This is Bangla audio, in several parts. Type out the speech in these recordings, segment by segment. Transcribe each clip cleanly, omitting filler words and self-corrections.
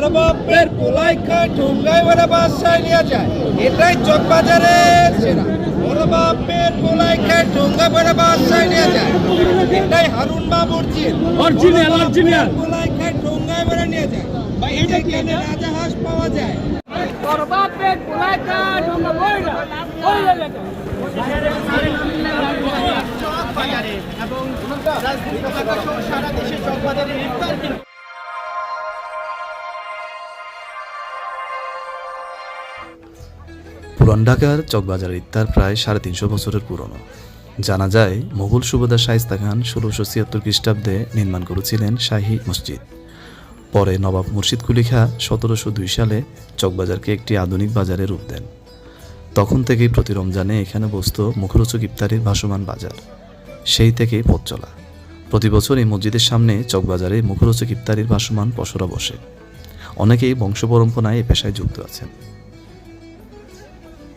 বড় বাপের পোলাই খায় ঠোঙ্গায় বেড়া বাসায় নিয়ে যায়, এটাই চকবাজারের সেরা। বড় বাপের পোলাই খায় ঠোঙ্গা বেড়া বাসায় নিয়ে যায়, এটাই হারুন বাবুর চিন। পোলাই খায় ঠোঙ্গায় বেড়া নিয়ে যায়, বা এটা কি রাজাহাঁস পাওয়া যায়। বড় বাপের পোলাই খায় ঠোঙ্গা বেড়া পুরান ঢাকার চকবাজারের ইফতার প্রায় 350 বছরের পুরনো। জানা যায় মোগল সুবেদার শায়েস্তা খান 1676 খ্রিস্টাব্দে নির্মাণ করেছিলেন শাহী মসজিদ। পরে নবাব মুর্শিদ কুলি খাঁ 1702 সালে চকবাজারকে একটি আধুনিক বাজারে রূপ দেন। তখন থেকেই প্রতি রমজানে এখানে বসত মুখরোচক ইফতারির ভাসমান বাজার। সেই থেকেই পথ চলা। প্রতি বছর এই মসজিদের সামনে চকবাজারে মুখরোচক ইফতারির ভাসমান পসরা বসে। অনেকেই বংশ পরম্পরায় এ পেশায় যুক্ত আছেন।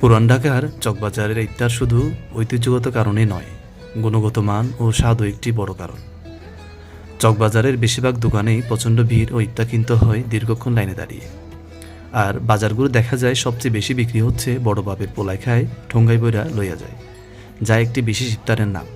পুরান ঢাকার চকবাজারের ইফতার শুধু ঐতিহ্যগত কারণে নয়, গুণগত মান ও স্বাদও একটি বড় কারণ। চকবাজারের বেশিরভাগ দোকানেই প্রচণ্ড ভিড় ও ইফতার কিনতে হয় দীর্ঘক্ষণ লাইনে দাঁড়িয়ে। আর বাজারগুলো দেখা যায় সবচেয়ে বেশি বিক্রি হচ্ছে বড় বাপের পোলাই খায় ঠোঙ্গাই বইরা লইয়া যায়, যা একটি বিশেষ ইফতারের নাম।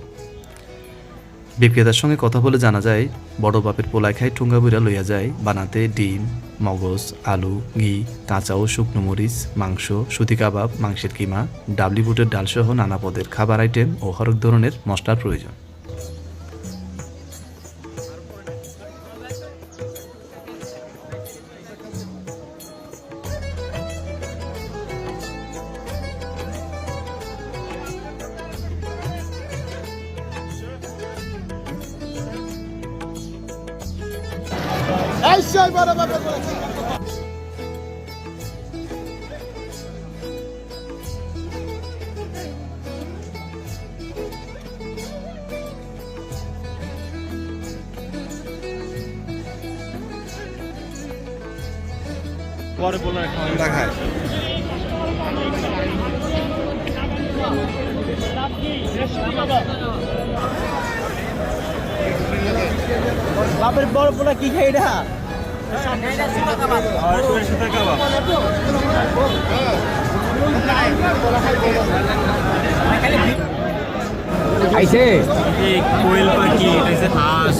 বিক্রেতার সঙ্গে কথা বলে জানা যায় বড় বাপের পোলাই খায় ঠোঙ্গা বইরা লইয়া যায় বানাতে ডিম, মগজ, আলু, ঘি, কাঁচা ও শুকনো মরিচ, মাংস, সুতি কাবাব, মাংসের কিমা, ডাবলি বুটের ডালসহ নানা পদের খাবার আইটেম ও হরেক ধরনের মশলার প্রয়োজন। পরে বলে দেখায় বাপের বড় পোলা কি খাই এটা? খাইছে কোয়েল পাখি, এটা হাঁস,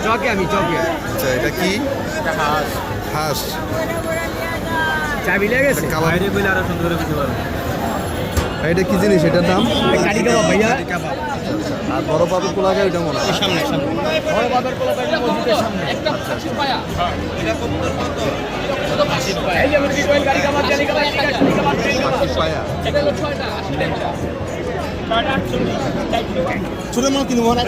চকে আমি চকে। আচ্ছা, এটা কি? হাঁস হাঁস। চাবি লেগেছে বাইরে বলে আরো সুন্দর বুঝতে পারবে। এটা কি জিনিস? এটার নাম কারি কাবাব ভাইয়া। আর বড় বাবু পোলা খায় এটা মনে হয় সামনে সামনে বড় বাপের পোলা খাই মসজিদের সামনে। এই যে মুরগি কোয়েল কারি কাবাব জালি কাবাব পায়া। ছোট মনে কিনব না।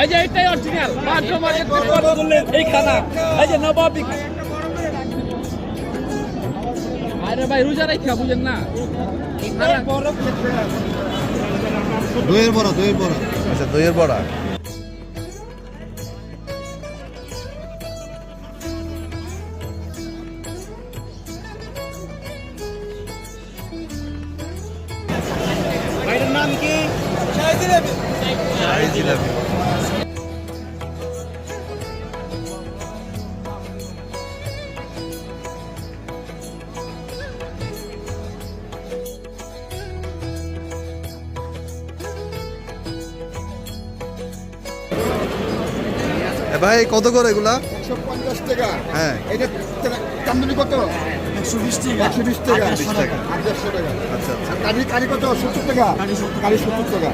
এই যে এটাই অরিজিনাল মাত্র মানে এই খানা, এই যে নবাবি। আরে ভাই রোজা রাখা বুঝেন না, দইয়ের বড়া, দইয়ের বড়া। আচ্ছা, দইয়ের বড়া। ভাইটার নাম কি? শাহী জিলাপি। ভাই কত করে এগুলা? 150 টাকা। হ্যাঁ, এটা চান্দনি কত? 120 টাকা। 120 টাকা। 120 টাকা। 800 টাকা। আচ্ছা আচ্ছা। কারি কারি কত? 70 টাকা। কারি 70 টাকা।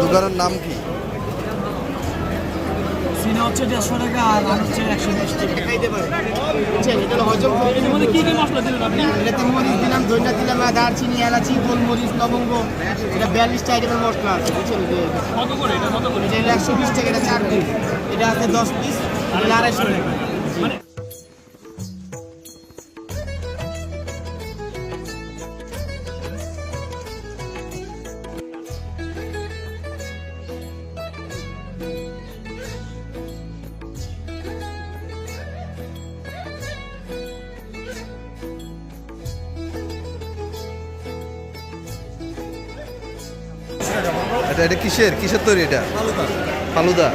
দোকানের নাম কি? সিনা হচ্ছে 150 টাকা আর আলু হচ্ছে 120 টাকা। খাইতে পারে। এটা হজম এর মধ্যে কি কি মশলা দিলেন আপনি? এটাতে মরিচ দিলাম, ধনিয়া দিলাম, দারচিনি, এলাচি, গোলমরিচ, লবঙ্গ। এটা 42টা আইটেমের মশলা আছে, বুঝছেন? কত করে এটা? কত করে? এটা 120 টাকা, এটা 4 পিস। এটা আছে 10 পিস, এটা 250 টাকা। মানে এটা কিসের তৈরি এটা? ফালুদা।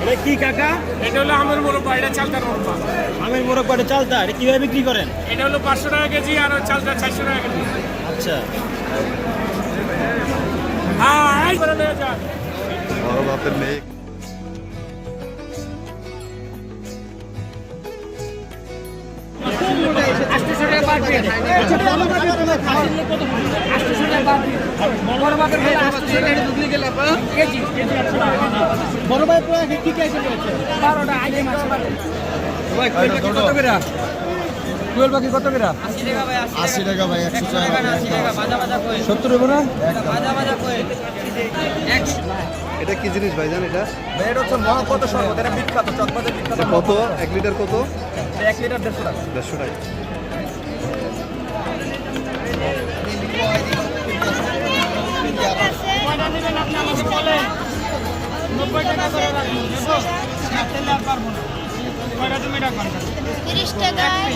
এটা কি কাকা? এটা হলো আমের মোরব্বা, এটা চালতার মোরব্বা। আমের মোরব্বাটা চালতা, এটা কিভাবে বিক্রি করেন? এটা হলো 500 টাকা কেজি আর ওই চালটা 400 টাকা কেজি। আচ্ছা, হ্যাঁ, এই করে নিয়ে যান। বড় বাপের মেয়ে। বড় ভাই পুরো কি কি আছে বলেছে? 12টা আইটেম আছে। ভাই কোয়েল পাখি কত করে? কোয়েল পাখি কত করে? 80 টাকা ভাই, 100 টাকা। 70 হবে না? এটা কি জিনিস ভাইজান? এটা এটা হচ্ছে মহাপত শরবত, এটা বিখ্যাত, চকবাজার বিখ্যাত। কত? 1 লিটার কত? 1 লিটার 150 টাকা। 150 টাকা। তিরিশ টাকায়